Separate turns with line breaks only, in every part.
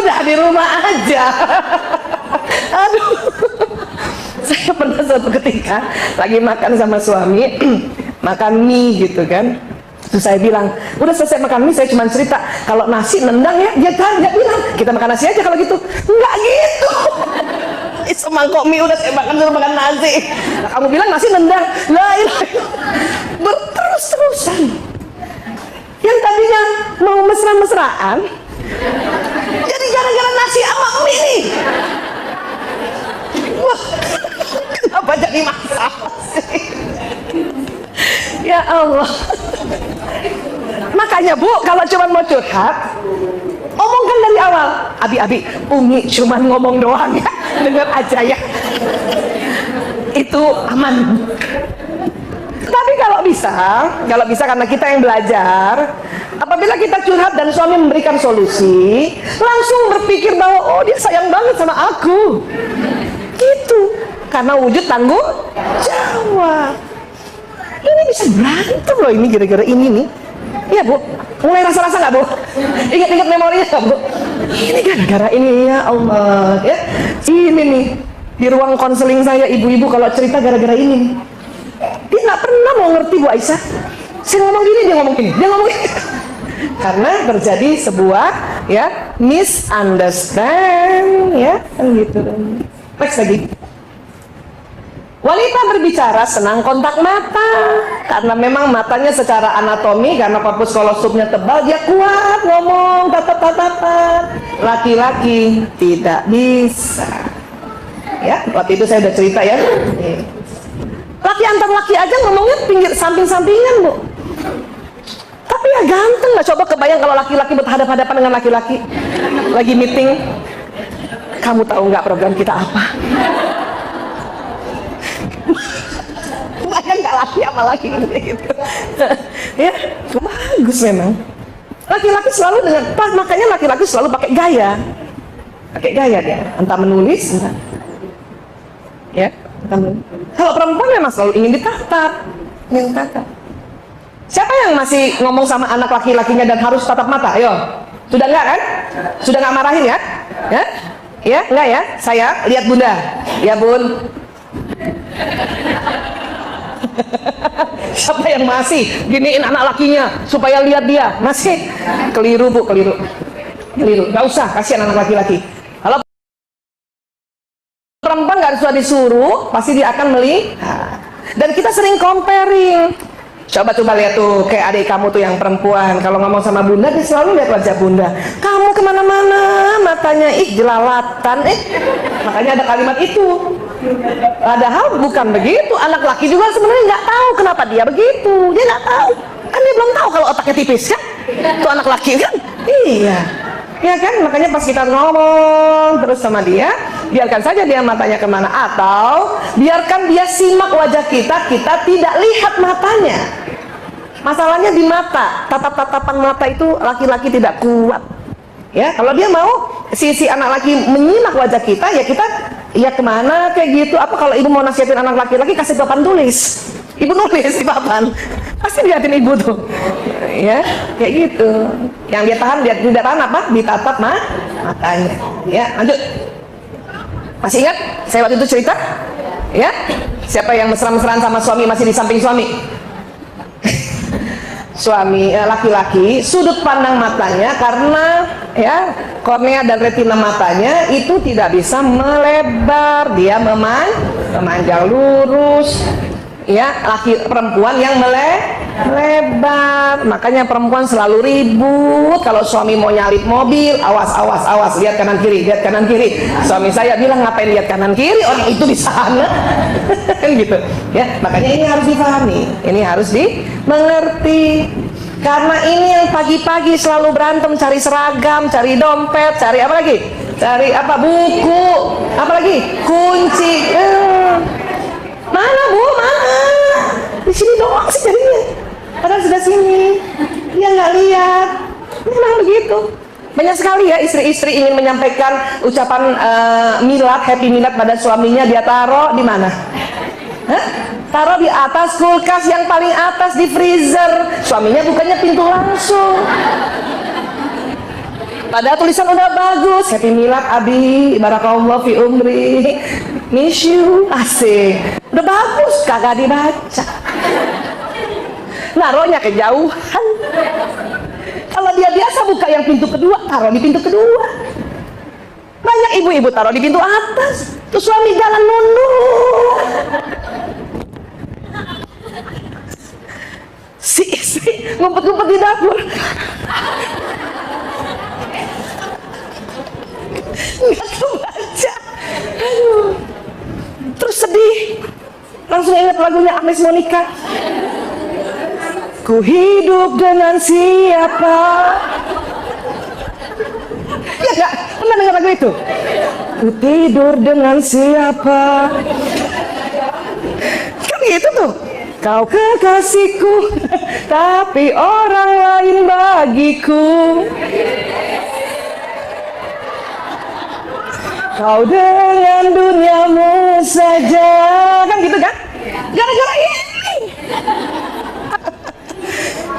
udah di rumah aja. Aduh. Saya pernah suatu ketika lagi makan sama suami, makan mie gitu kan. Terus saya bilang, udah selesai makan mie, saya cuma cerita, kalau nasi nendang ya, dia bilang, kita makan nasi aja kalau gitu. Enggak gitu. Semangkok mie udah saya makan, suruh makan nasi. Nah, kamu bilang nasi nendang. La ilaha illallah. Berterus-terusan. Yang tadinya mau mesra-mesraan, jadi gara-gara nasi sama mie nih. Wah, kenapa jadi masalah sih? Ya Allah. Makanya Bu, kalau cuma mau curhat, omongkan dari awal. Abi, Umi cuma ngomong doang ya, dengar aja ya. Itu aman. Tapi kalau bisa karena kita yang belajar, apabila kita curhat dan suami memberikan solusi, langsung berpikir bahwa oh dia sayang banget sama aku. Gitu. Karena wujud tanggung jawab. Ini bisa berantem loh ini gara-gara ini nih. Iya Bu, mulai rasa-rasa nggak Bu? Ingat-ingat memorinya nggak Bu? Ini gara-gara ini ya Allah ya. Ini nih di ruang konseling saya ibu-ibu kalau cerita gara-gara ini. Dia nggak pernah mau ngerti Bu Aisyah. Saya ngomong gini, dia ngomong gini, dia ngomong gini. Karena terjadi sebuah ya misunderstand ya kan gitu. Next lagi. Wanita berbicara senang kontak mata karena memang matanya secara anatomi karena korpus kolosumnya tebal dia kuat ngomong tatap-tatapan. Laki-laki tidak bisa. Ya, waktu itu saya udah cerita ya. Laki antar laki aja ngomongnya pinggir samping-sampingan Bu. Tapi ya ganteng nggak, coba kebayang kalau laki-laki berhadapan-hadapan dengan laki-laki lagi meeting. Kamu tahu nggak program kita apa? Bayang nggak laki sama laki gitu. Ya, bagus memang. Laki-laki selalu dengan makanya laki-laki selalu pakai gaya dia. Entah menulis, entah. Ya, kalau perempuan memang selalu ingin ditatap. Siapa yang masih ngomong sama anak laki-lakinya dan harus tatap mata? Ayo, sudah enggak kan? Sudah nggak marahin ya? Ya? Ya, enggak ya? Saya lihat Bunda. Ya Bun. Siapa yang masih giniin anak lakinya supaya lihat dia? Masih keliru Bu, keliru. Nggak usah kasihan anak laki-laki. Kalau perempuan nggak usah disuruh, pasti dia akan melihat. Dan kita sering comparing. Coba lihat tuh, kayak adik kamu tuh yang perempuan, kalau ngomong sama Bunda dia selalu lihat wajah Bunda. Kamu kemana-mana matanya jelalatan, makanya ada kalimat itu. Padahal bukan begitu. Anak laki juga sebenarnya nggak tahu kenapa dia begitu. Dia nggak tahu, kan dia belum tahu kalau otaknya tipis kan. Itu anak laki kan. Iya, ya kan. Makanya pas kita ngomong terus sama dia, biarkan saja dia matanya kemana, atau biarkan dia simak wajah kita tidak lihat matanya. Masalahnya di mata, tatap-tatapan mata itu laki-laki tidak kuat. Ya, kalau dia mau si anak laki menyimak wajah kita, ya kita ya kemana kayak gitu. Apa kalau ibu mau nasihatin anak laki-laki, kasih papan tulis, ibu nulis di papan, pasti liatin ibu tuh. Ya, kayak gitu. Yang dia tahan apa? Ditatap matanya. Ya, lanjut. Masih ingat saya waktu itu cerita? Ya, siapa yang mesra-mesraan sama suami masih di samping suami? Suami laki-laki, sudut pandang matanya karena ya kornea dan retina matanya itu tidak bisa melebar, dia memanjang lurus. Ya, perempuan yang melebar. Makanya perempuan selalu ribut kalau suami mau nyalip mobil, awas, lihat kanan kiri. Suami saya bilang, ngapain lihat kanan kiri, orang itu di sana. Kan gitu. Ya, makanya ini harus dipahami, ini harus dimengerti. Karena ini yang pagi-pagi selalu berantem cari seragam, cari dompet, cari apa lagi? Cari apa? Buku, apa lagi? Kunci. Mana Bu? Mana? Di sini doang sih jadinya. Padahal sudah sini. Dia nggak lihat. Memang begitu. Banyak sekali ya istri-istri ingin menyampaikan ucapan happy milad pada suaminya, dia taruh di mana? Taruh di atas kulkas yang paling atas di freezer. Suaminya bukannya pintu langsung. Padahal tulisan udah bagus, happy milad abi, barakallah fi umri, miss you, asik. Udah bagus, kagak dibaca. Naruhnya kejauhan. Kalau dia biasa buka yang pintu kedua, taruh di pintu kedua. Banyak ibu-ibu taruh di pintu atas. Terus suami jalan nunduk. Si istri ngumpet-ngumpet di dapur. Nggak kebaca. Aduh. Terus sedih. Langsung ingat lagunya Agnes Monica. Ku hidup dengan siapa? Ya enggak? Pernah dengar lagu itu? Ku tidur dengan siapa? Kan gitu tuh. Kau kekasihku, tapi orang lain bagiku. Kau dengan duniamu saja. Kan gitu kan? Gara-gara ini.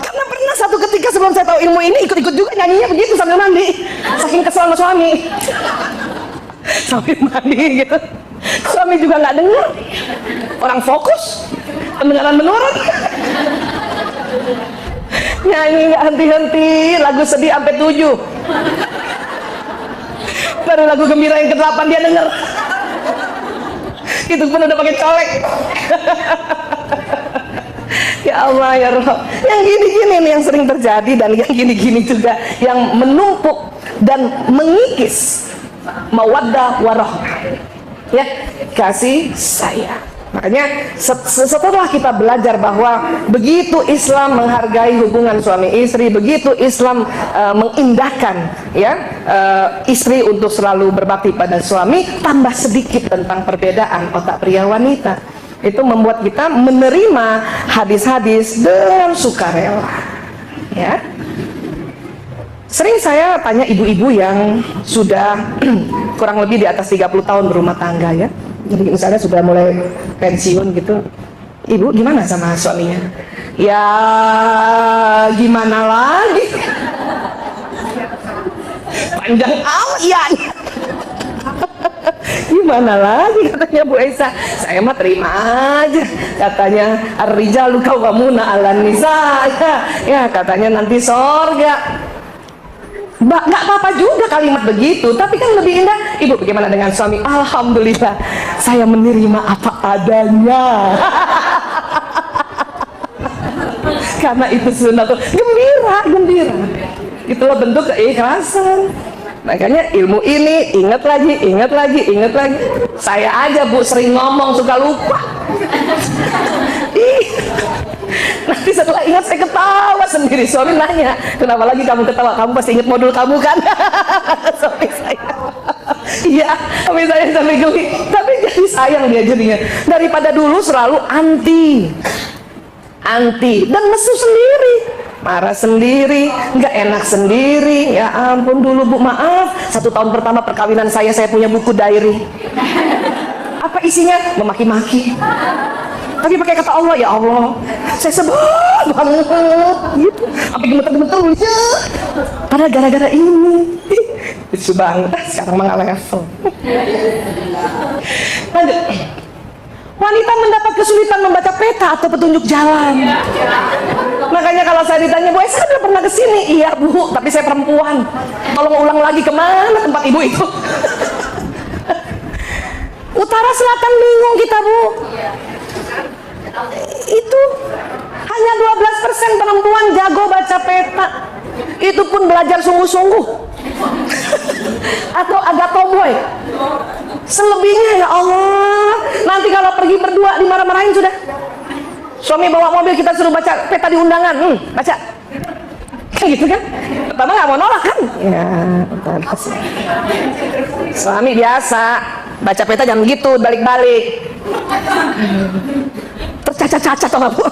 Karena pernah satu ketika sebelum saya tahu ilmu ini, ikut-ikut juga nyanyinya begitu sambil mandi. Saking kesel sama suami. Sambil mandi gitu. Suami juga nggak dengar. Orang fokus, pendengaran menurun. Nyanyi nggak henti-henti, lagu sedih sampai 7. Baru lagu gembira yang ke-8 dia denger. Itu pun udah pakai colek. Ya Allah ya Roh. Yang gini-gini nih yang sering terjadi, dan yang gini-gini juga yang menumpuk dan mengikis mawaddah warahmah. Ya, kasih sayang. Makanya setelah kita belajar bahwa begitu Islam menghargai hubungan suami istri, begitu Islam mengindahkan ya istri untuk selalu berbakti pada suami, tambah sedikit tentang perbedaan otak pria wanita. Itu membuat kita menerima hadis-hadis dengan sukarela. Ya. Sering saya tanya ibu-ibu yang sudah kurang lebih di atas 30 tahun berumah tangga ya. Jadi misalnya sudah mulai pensiun gitu, ibu gimana sama suaminya? Ya gimana lagi? Panjang amat ya. Gimana lagi katanya Bu Esa? Saya mah terima aja. Katanya ar-rijalu qawwamuna 'alan nisa. Ya katanya nanti sorga. Nggak apa-apa juga kalimat begitu, tapi kan lebih indah. Ibu bagaimana dengan suami? Alhamdulillah, saya menerima apa adanya. Karena itu sunnah tuh, gembira. Itulah bentuk keikhlasan. Makanya ilmu ini ingat lagi. Saya aja Bu sering ngomong suka lupa. Nanti setelah ingat saya ketawa sendiri. Suami nanya, kenapa lagi kamu ketawa? Kamu pasti ingat modul kamu kan? Suami saya, iya, suami saya sampai geli. Tapi jadi sayang dia jadinya. Daripada dulu selalu anti dan nesu sendiri, marah sendiri, nggak enak sendiri. Ya ampun, dulu Bu maaf, 1 tahun pertama perkawinan saya punya buku diary. Apa isinya? Memaki-maki. Tapi pakai kata Allah, ya Allah, saya sebel banget, gitu. Sampai gemeter-gemeter ya. Padahal gara-gara ini. Lucu banget, sekarang mah nggak level. Lanjut. Wanita mendapat kesulitan membaca peta atau petunjuk jalan. Makanya kalau saya ditanya, Bu, saya udah pernah kesini. Iya Bu, tapi saya perempuan. Tolong ulang lagi, kemana tempat ibu itu? Utara selatan bingung kita Bu. Itu hanya 12% perempuan jago baca peta. Itu pun belajar sungguh-sungguh. Atau agak tomboy. Selebihnya ya Allah, nanti kalau pergi berdua dimarah-marahin sudah. Suami bawa mobil, kita suruh baca peta di undangan, baca. Kayak gitu kan? Pertama nggak mau nolak kan? Ya, suami biasa baca peta jangan gitu, balik-balik. Tercacat-cacat atau nggak Bu?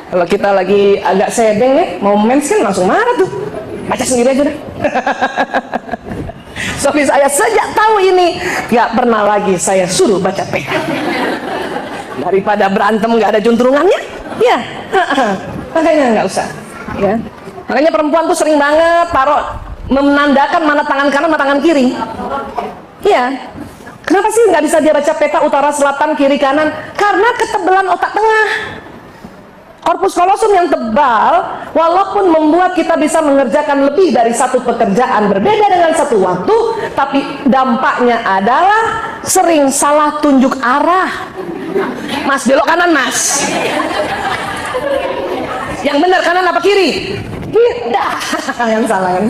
Kalau kita lagi agak sedeng ya, mau mens kan langsung marah tuh. Baca sendiri aja deh. Suami saya sejak tahu ini nggak pernah lagi saya suruh baca peta. Daripada berantem nggak ada juntrungannya, ya makanya nggak usah. Ya, Makanya perempuan tuh sering banget taruh menandakan mana tangan kanan, mana tangan kiri. Iya. Kenapa sih nggak bisa dia baca peta utara, selatan, kiri, kanan? Karena ketebalan otak tengah. Korpus kolosum yang tebal, walaupun membuat kita bisa mengerjakan lebih dari satu pekerjaan berbeda dengan satu waktu, tapi dampaknya adalah sering salah tunjuk arah. Mas, belok kanan, Mas. Yang benar kanan apa kiri? Tidak. Yang salah kan?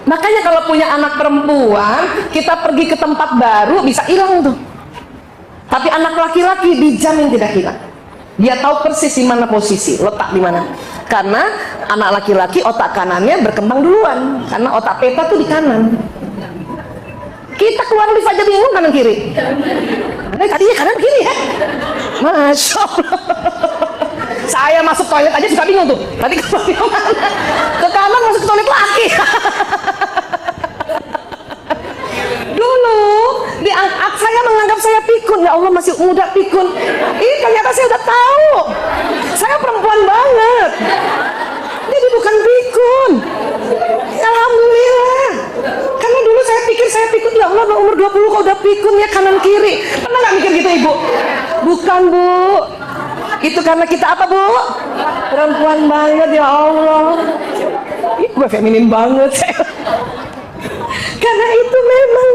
Makanya kalau punya anak perempuan, kita pergi ke tempat baru bisa hilang tuh. Tapi anak laki-laki dijamin tidak hilang. Dia tahu persis di mana posisi, letak di mana. Karena anak laki-laki otak kanannya berkembang duluan, karena otak peta tuh di kanan. Kita keluar lift aja bingung kanan kiri. Tadinya kanan kiri ya. Masya Allah. Saya masuk toilet aja suka bingung tuh. Tadi ke kanan masuk ke toilet lagi. Dulu saya menganggap saya pikun. Ya Allah, masih muda pikun. Ini ternyata saya udah tahu. Saya perempuan banget. Jadi bukan pikun. Alhamdulillah. Karena dulu saya pikir saya pikun. Ya Allah, umur 20 kok udah pikun ya, kanan kiri. Pernah gak mikir gitu Ibu? Bukan Bu. Itu karena kita apa Bu? Perempuan banget ya Allah. Gue feminin banget. Karena itu memang.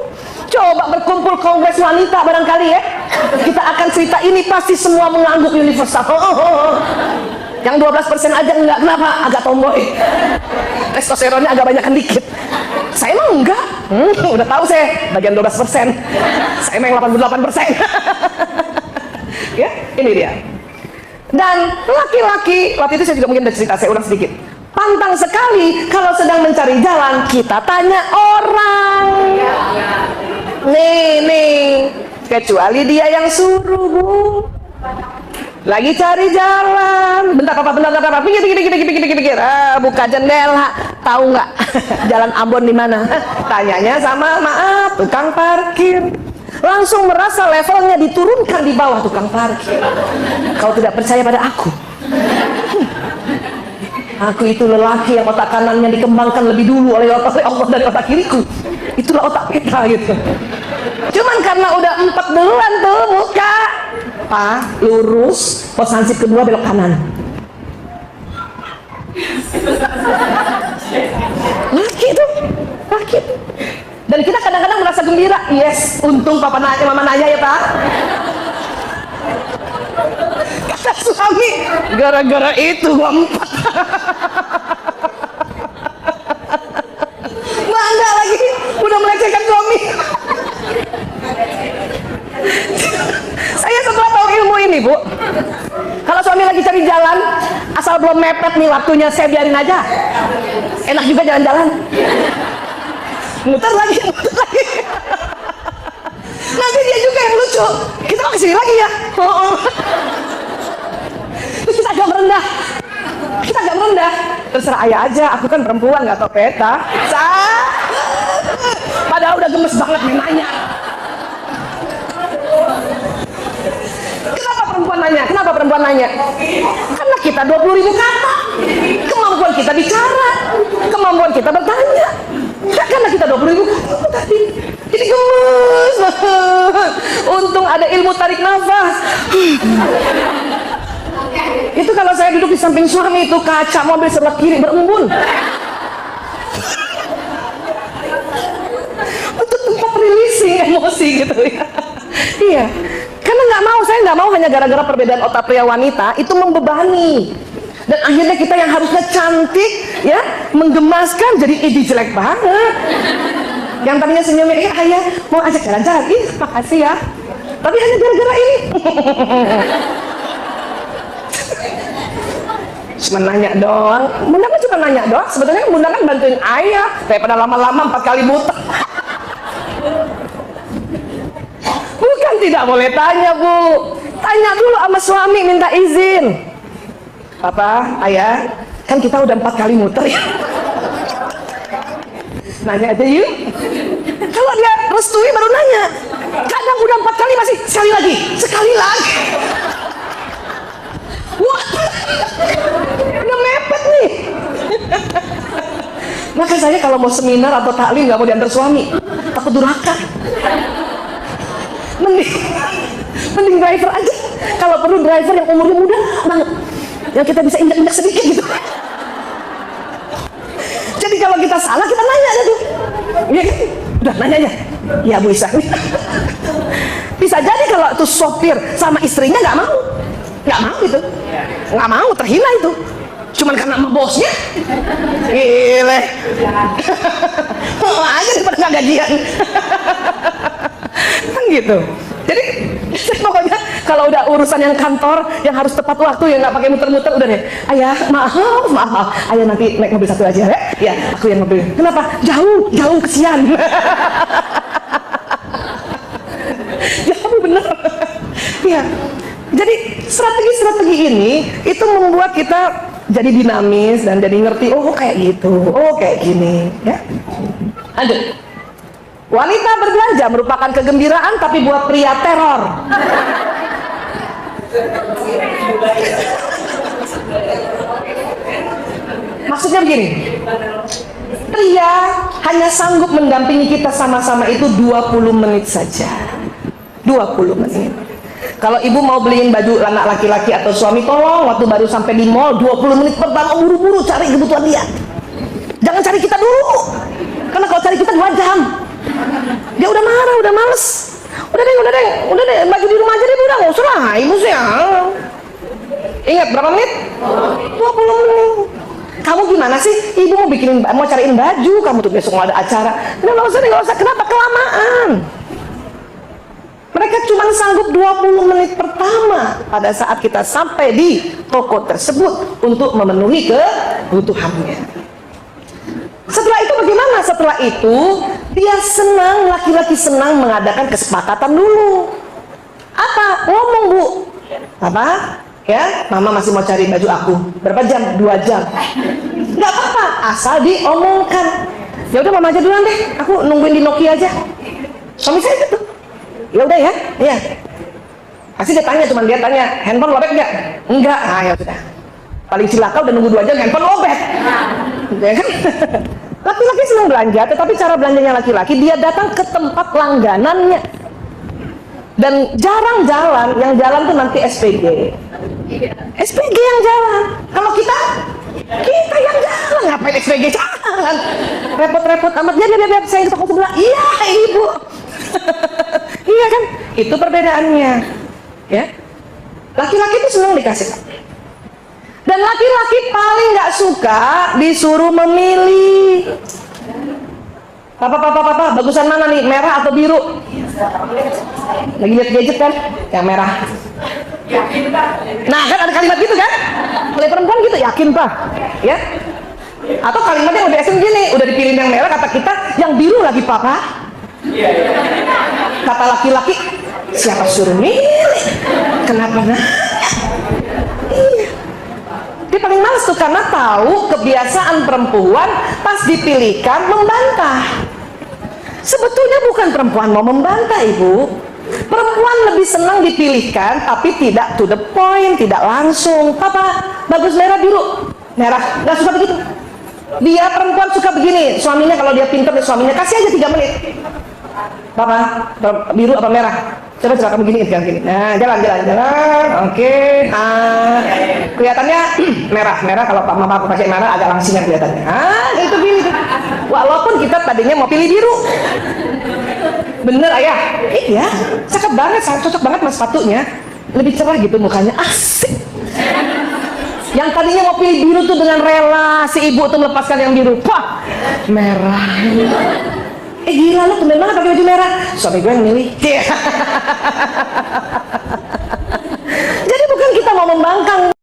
Coba berkumpul kongres wanita barangkali ya. Kita akan cerita ini pasti semua mengangguk universal. Yang 12% aja enggak, kenapa? Agak tomboy. Testosteronnya agak banyak dikit. Saya emang enggak. Udah tahu saya bagian 12%. Saya emang 88%. Ya, ini dia. Dan laki-laki, waktu itu saya juga mungkin udah cerita, saya ulang sedikit. Pantang sekali kalau sedang mencari jalan, kita tanya orang. Nih, kecuali dia yang suruh Bu. Lagi cari jalan, bentar papa, pikir. Buka jendela, tahu nggak jalan Ambon di mana? Tanyanya sama maaf tukang parkir. Langsung merasa levelnya diturunkan di bawah tukang parkir. Kau tidak percaya pada aku? Aku itu lelaki yang otak kanannya dikembangkan lebih dulu oleh Allah dari otak kiriku. Itulah otak kita gitu. Cuman karena udah 4 bulan tuh muka, lurus, pos hansip kedua belok kanan. Laki tuh, laki. Dan kita kadang-kadang merasa gembira. Yes, untung papa nanya, mama nanya ya Pak. Kata suami, gara-gara itu gua 4. Bangga lagi, udah melecehkan suami. Saya setelah tahu ilmu ini Bu, kalau suami lagi cari jalan, asal belum mepet nih waktunya, saya biarin aja. Enak juga jalan-jalan. Muter lagi. Nanti dia juga yang lucu. Kita mau kesini lagi ya. Terus kita agak merendah. Terserah ayah aja, aku kan perempuan nggak tahu peta. Padahal udah gemes banget nih nanya. Kenapa perempuan nanya? Karena kita 20.000 kata. Kemampuan kita bicara, kemampuan kita bertanya. Karena kita 20.000 kata tadi. Jadi gemes. Untung ada ilmu tarik nafas. Itu kalau saya duduk di samping suami itu, kaca mobil sebelah kiri berembun. Untuk tempat releasing emosi gitu ya. Iya. Karena saya nggak mau hanya gara-gara perbedaan otak pria wanita itu membebani. Dan akhirnya kita yang harusnya cantik ya, menggemaskan jadi jelek banget. Yang tadinya senyumnya, ayah mau ajak jalan-jalan, makasih ya. Tapi hanya gara-gara ini. Cuma nanya doang. Bunda kan cuma nanya doang. Sebetulnya Bunda kan bantuin ayah daripada lama-lama 4 kali buta. Bukan tidak boleh tanya Bu, tanya dulu sama suami, minta izin. Papa, ayah, kan kita udah 4 kali muter ya. Nanya aja yuk. Kalau dia restui baru nanya. Kadang udah 4 kali masih sekali lagi. Wah. Udah mepet nih. Maka saya kalau mau seminar atau taklim nggak mau diantar suami, takut durhaka. Mending driver aja. Kalau perlu driver yang umurnya muda banget, yang kita bisa injak-injak sedikit gitu. Jadi kalau kita salah kita nanya aja tuh, ya kan? Udah nanya aja. Ya Bu Isa. Bisa jadi kalau tuh sopir sama istrinya nggak mau gitu, nggak mau, terhina itu. Cuman karena sama bosnya, gile, mau aja daripada nggak gajian, kan gitu. Jadi pokoknya kalau udah urusan yang kantor yang harus tepat waktu, yang nggak pakai muter-muter, udah deh, ayah maaf, ayah nanti naik mobil satu aja ya, aku yang mobil. Kenapa? Jauh kesian. Jauh bener. Ya, jadi strategi ini itu membuat kita jadi dinamis dan jadi ngerti, oh kayak gitu, oh kayak gini, ya. Lanjut. Wanita berbelanja merupakan kegembiraan, tapi buat pria teror. Maksudnya begini, pria hanya sanggup mendampingi kita sama-sama itu 20 menit saja. 20 menit. Kalau ibu mau beliin baju anak laki-laki atau suami, tolong waktu baru sampai di mall 20 menit pertama buru-buru cari kebutuhan dia. Jangan cari kita dulu, karena kalau cari kita 2 jam dia udah marah, udah males. Udah deh, baju di rumah aja deh, udah nggak usah lah, ibu sih ya. Ingat berapa menit? 20 menit. Kamu gimana sih? Ibu mau cariin baju, kamu tuh besok mau ada acara. Nggak usah. Kenapa? Kelamaan. Mereka cuma sanggup 20 menit pertama pada saat kita sampai di toko tersebut untuk memenuhi kebutuhannya. Setelah itu bagaimana? Setelah itu dia senang, laki-laki senang mengadakan kesepakatan dulu. Apa? Ngomong, Bu. Apa? Ya, mama masih mau cari baju aku. Berapa jam? 2 jam. Nggak apa-apa, asal diomongkan. Ya udah mama aja duluan deh, aku nungguin di Nokia aja. Suami saya gitu. Ya udah ya, iya. Pasti dia tanya, cuman dia tanya, handphone lobet nggak? Enggak. Ah ya sudah. Paling cilaka udah nunggu 2 jam, handphone lobet. Ya kan? Laki-laki senang belanja, tetapi cara belanjanya laki-laki, dia datang ke tempat langganannya. Dan jarang jalan, yang jalan tuh nanti SPG. SPG yang jalan. Kalau kita yang jalan, ngapain SPG jalan? Repot-repot amat. Dia saya ke toko sebelah. Iya, ibu. Iya kan? Itu perbedaannya. Ya. Laki-laki itu senang dikasih. Dan laki-laki paling nggak suka disuruh memilih. Papa, bagusan mana nih? Merah atau biru? Lagi lihat gadget kan? Yang merah. Nah kan ada kalimat gitu kan? Oleh perempuan gitu, yakin Pak? Ya? Atau kalimatnya lebih ekstrim gini, udah dipilih yang merah, kata kita yang biru lagi Papa. Kata laki-laki, siapa suruh milih? Kenapa nanya? Iya. Dia paling males tuh karena tahu kebiasaan perempuan pas dipilihkan membantah. Sebetulnya bukan perempuan mau membantah, ibu. Perempuan lebih senang dipilihkan tapi tidak to the point, tidak langsung. Papa, bagus merah biru? Merah, nggak suka begitu. Dia perempuan suka begini, suaminya kalau dia pintar, suaminya kasih aja 3 menit. Papa, biru apa merah? Coba kamu gini. Nah, jalan. Oke. Kelihatannya merah. Kalau mama pakai merah agak langsingan kelihatannya. Itu gini. Walaupun kita tadinya mau pilih biru. Bener ayah? Iya. Cakep banget, cocok banget mas sepatunya. Lebih cerah gitu mukanya. Asik. Yang tadinya mau pilih biru tuh dengan rela si ibu tuh melepaskan yang biru. Wah, merah. Gila lu temen banget pakai baju merah. Suami gue yang milih. Jadi bukan kita mau membangkang.